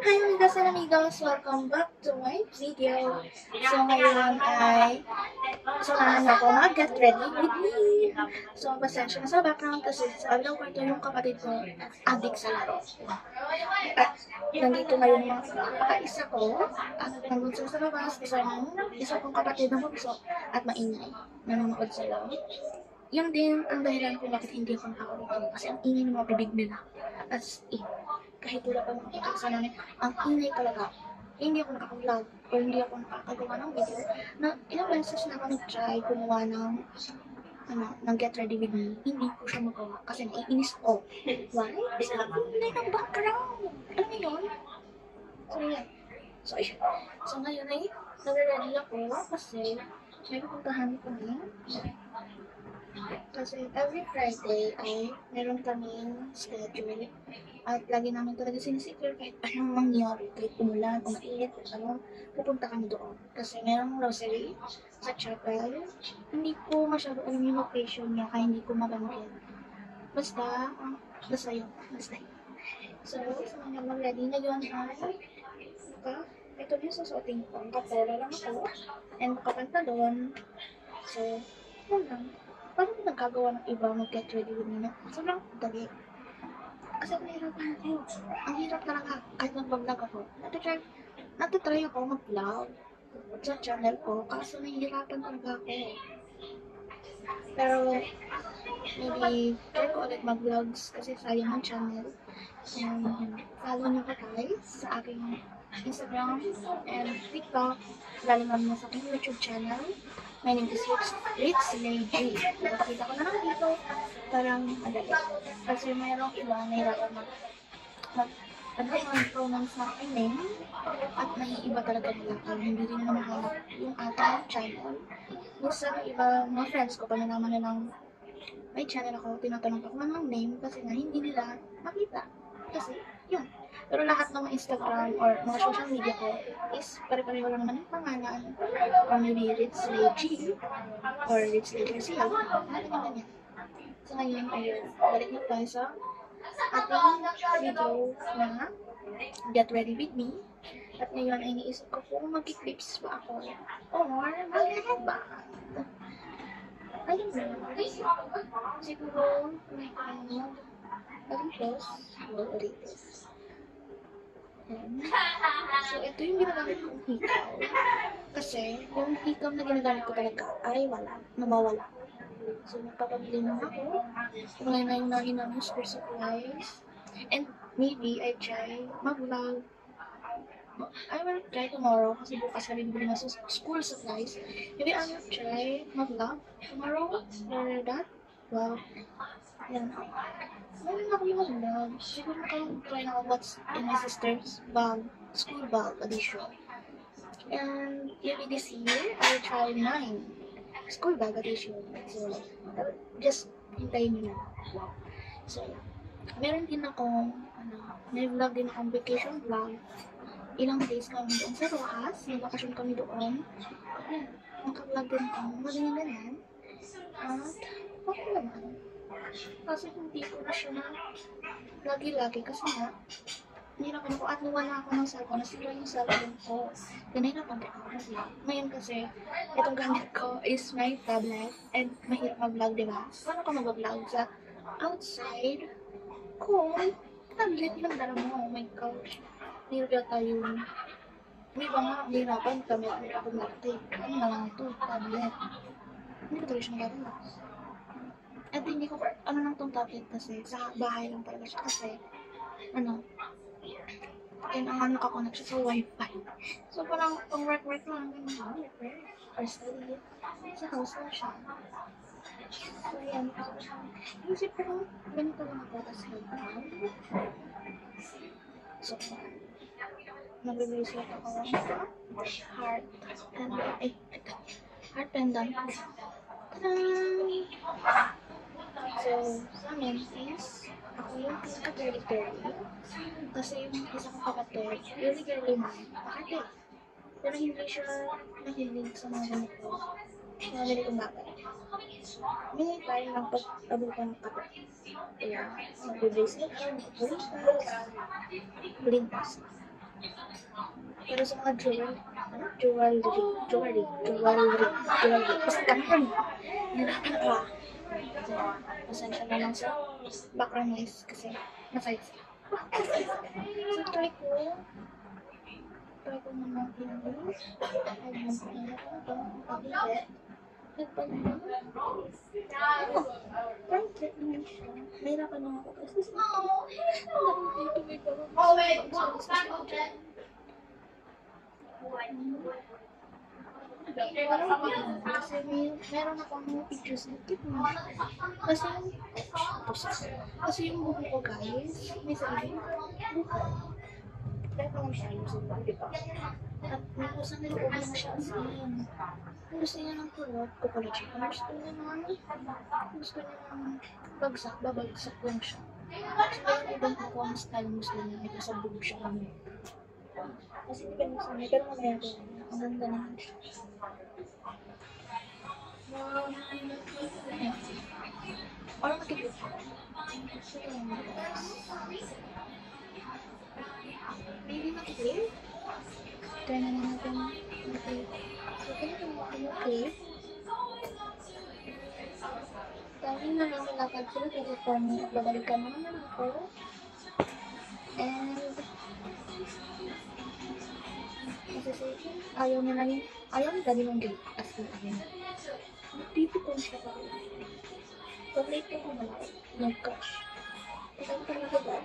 Hi amigas and amigos! Welcome back to my video. So ngayon ay samahan niyo ako mag-get ready with me. So pasensya na sa background kasi sa kabilang kwarto yung kapatid ko adik sa laro. At nandito ngayon yung isa ko at nandun sila sa labas kasama yung isa kong kapatid na bunso at maingay. Nanonood sila. Yun din ang dahilan kung bakit hindi ako nakakulong kasi ang ingay ng mga bibig nila. As in, kahit wala pa mga kakasa namin, ang ingay talaga. Hindi ako nakakulog o hindi ako nakakagawa ng video na ilang beses na ako nag-try kumuha ng get ready with me. Hindi ko siya magawa kasi naiinis ko. Why? Kasi ang ingay ng background. Alam mo yun? So, yan. So, ayun. So, ngayon ay nag-ready ako kasi may pupuntahan ko na. Kasi every Friday ay meron kaming schedule at lagi namin talaga sinisecure kahit anong mangyari, kahit umulan o mainit o ano, pupunta kami doon. Kasi merong rosary sa chapel. Hindi ko masyado alam yung location niya kaya hindi ko mabanggit. Basta, basta yun. Basta yun. So, sa mga mag-ready ngayon ay ito yung susuotin ko. Kapora lang ako and nakapantalon. So, yun lang. Paano ko nagkagawa ng iba mag-get ready with me na sobrang dali. Kasi nahihirapan ako. Ang hirap talaga. Kahit nag-vlog ako. Natatry ako mag-vlog sa channel ko. Kaso nahihirapan talaga ako. Pero, maybe, try ko ulit mag-vlogs kasi sayang ang channel. And, follow nyo ko guys sa aking Instagram and TikTok. Lalo naman sa aking YouTube channel. My name is Ritz Lady. Napakita ko na lang dito. Parang madali. Kasi mayroong iba na hirapan mag-pronounce na aking name at naiiba talaga nila kaya hindi rin na mahanap yung ating channel. Minsan iba, mga friends ko, pag nalaman nilang may channel ako, tinatanong ako ng name kasi nga hindi nila makita. Kasi, yun. Pero lahat ng Instagram or mga social media ko is pare-pareho lang naman yung pangalan. Or maybe Ritz Lady or Ritz Lady Garcia. Lahat naman ganyan. So ngayon, ayun, balik na tayo sa ating video na Get Ready With Me. At ngayon ay iniisip ko kung mag-clips ba ako or mag-headband. Ayun na. Siguro, mag-close. Ulitis. So, ito yung ginagamit kong hikaw. Kasi, yung hikaw na ginagamit ko talaga ay nawawala. So, magpapabili naman ako. Wala na yung nahin namin school supplies. And maybe I try mag-vlog. I will try tomorrow kasi bukas kami bibili na school supplies. Maybe I will try mag-vlog tomorrow for that. Wow. Yan. Meron ako yung mag-vlog. Siguro nakang-try na ako what's in my sister's bag, school bag edition. And maybe this year, I will try 9 school bag edition. So, just hintayin nyo na. So, meron din akong, may vlog din akong vacation vlog. Ilang days kami doon sa Rojas, nagbakasyon kami doon. Ayan, naka-vlog din ako, ganyan-ganyan. At, okay naman. Kasi hindi ko na siya na lagi-lagi kasi nga, nahirapan ako at nawala ako ng cellphone, nasira yung cellphone ko. Nahirapan din ako mag-vlog. Ngayon kasi, itong gamit ko is my tablet and mahirap mag-vlog, diba? Paano ka mag-vlog sa outside kung tablet lang dala mo? Oh my gosh. Nahirap yata yun. May iba nga, nahirapan kami ako mag-tape. Ano na lang ito, tablet. Hindi ko talaga siya nagagawa. At hindi ko, ano lang tong tablet kasi, sa bahay lang talaga siya kasi, and ang nakakonect siya sa wifi. So parang pang work lang, or study, sa house lang siya. So yan, isip ko, ganito lang ako, tapos headband. So, nag-bracelet ako ng heart pendant. Heart pendant. Ta-da! So, sa amin is, ako yung pinaka-girly-girly. Kasi yung isa kong kapatid, girly-girly man, bakit? Pero hindi siya nahilig sa mga ganito. Mga ganitong bagay. May time lang pag-abot ko ng kapatid. Kaya, mag-bracelet siya, mag-bracelet, blintas. Pero sa mga jewelry, basta ganun. Nahirapan ako. Kasi, pasensya na lang sa background noise kasi masayos. So, try ko naman pinag-use. Ayun, pag-ibet. Private naman siya. Mahirapan lang ako kasi dito may kasi meron akong mga pictures na cute mo. Kasi yung buhok ko guys, may sarili buhok. Kaya pa lang siya ayusin pa, di ba? At may kusang niloob na siya as in. Kung gusto niya ng kulot, kukulat siya. Kung gusto niya ng babagsak lang siya. So, yung ibang ako ang style mo sila niya, may kasabog siya kami. Kasi depende sa niya, pero mamaya ko, ang ganda naman siya. Or makikita. So, yun. Maybe makikita. Try na natin makikita. So, ganito mo makikita. Dahil na lang lakad sila kasi kung babalikan naman ako. And kasi ayaw niya na rin, ayaw niya din ng gate as in ayaw. Dito ko siya pa rin. Pag late ko malaki, nag-crash. Kasi ang talaga ba?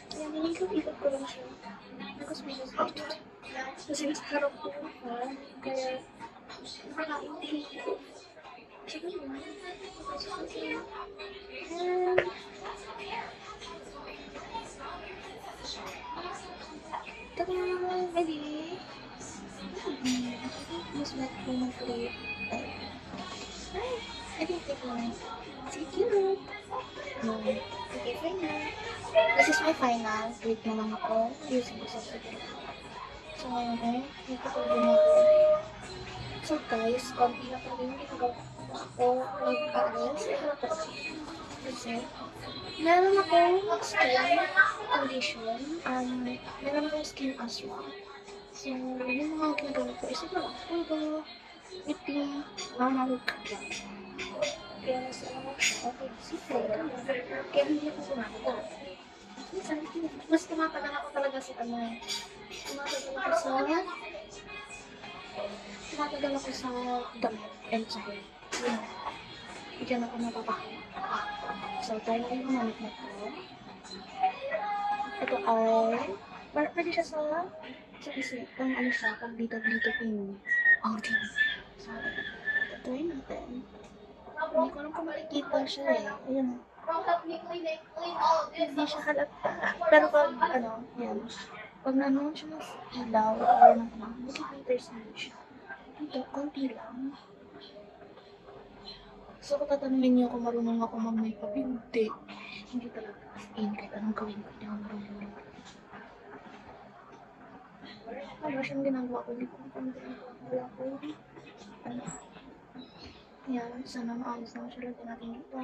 Kaya nilikot-ikot ko lang siya. Because may nasa kasi nasa harap ko pa. Kaya nakakaintindi ko. Siguro naman. Tada! Ready? Mas mat ko mag-play. I think they can see cute. No. Okay, final. This is my final. Wait na lang ako. Using ko sa second. So, ngayon dito ko ginagawa. So, guys, konti na pa rin ginagawa ako mag-alis. Kasi, meron akong skin condition. Meron akong skin asthma. So, yung mga ginagawa ko is ito lang. Pulgo, itim, mamahog ka lang. Kaya nasa ako siya, okay, simple ka. Kaya hindi ako kumakagal. Minsan, mas tumatagal ako talaga sa tumatagal ako sa damit and sa hair. Yun. Diyan ako napapakita. So, tayo na yung manit na ito. Ito ay, pwede siya sa kasi, kung ano siya, pag dito pin. Oh, din. So, try natin. Hindi ko lang kung makikita siya eh. Ayun. Hindi siya halata. Pero pag, yan. Pag nanonood siya ng ilaw, or ng multimeters na siya. Dito, konti lang. So, kung tatanungin niyo kung marunong ako mag-makeup, hindi. Hindi talaga. Kahit anong gawin ko, hindi ako marunong. Ano siyang ginagawa ko? Hindi ko wala ko. Yan, sana maayos naman siya. Lagyan natin dito.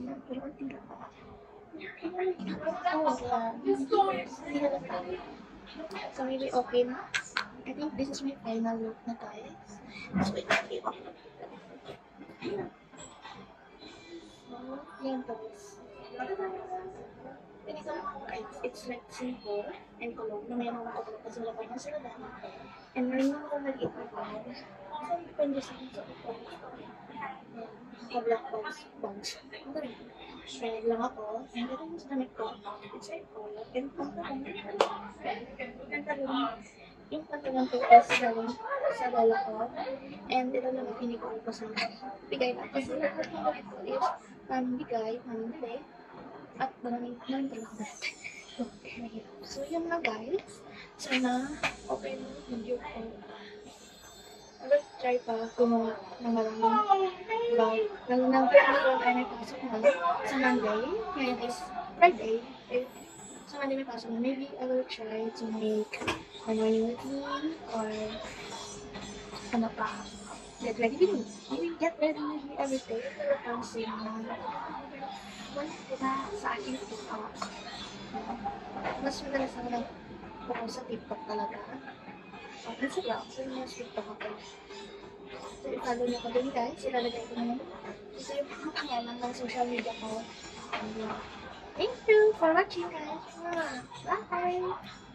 Yan, pero konti lang. Hindi halata. So, maybe okay na. I think this is my final look na guys. So, wait, okay. So, yan guys. It's like simple and color na mayroon ako talaga kasi wala pa yung sila dami. And meron ako nag-eat na pa. So, depende sa ito. Naka-black bags. Shred lang ako. And then yung damit ko, it's like color. And pantalon. Yung pantalon ko is galing sa lola ko. And ito lang pinikuha ko sa bigay na. Kasi lahat ng gamit ko is bigay, bili. At maraming talaga. Okay. So, yun na guys. Sana okay na video ko. I will try pa gumawa ng maraming vlog. Lalo na ay may pasok na sa Monday. Ngayon is Friday. Sa Monday may pasok na. Maybe I will try to make a morning routine or ano pa. Get ready with me. Maybe get ready with me every day. Pero pansin na wala sa aking TikTok. Mas madalas ako nag-focus sa TikTok talaga. Minsan lang, so yung mas TikTok ako. So, i-follow niyo ako din guys. Ilalagay ko naman. Ito yung pangalan ng social media ko. Thank you for watching guys. Bye!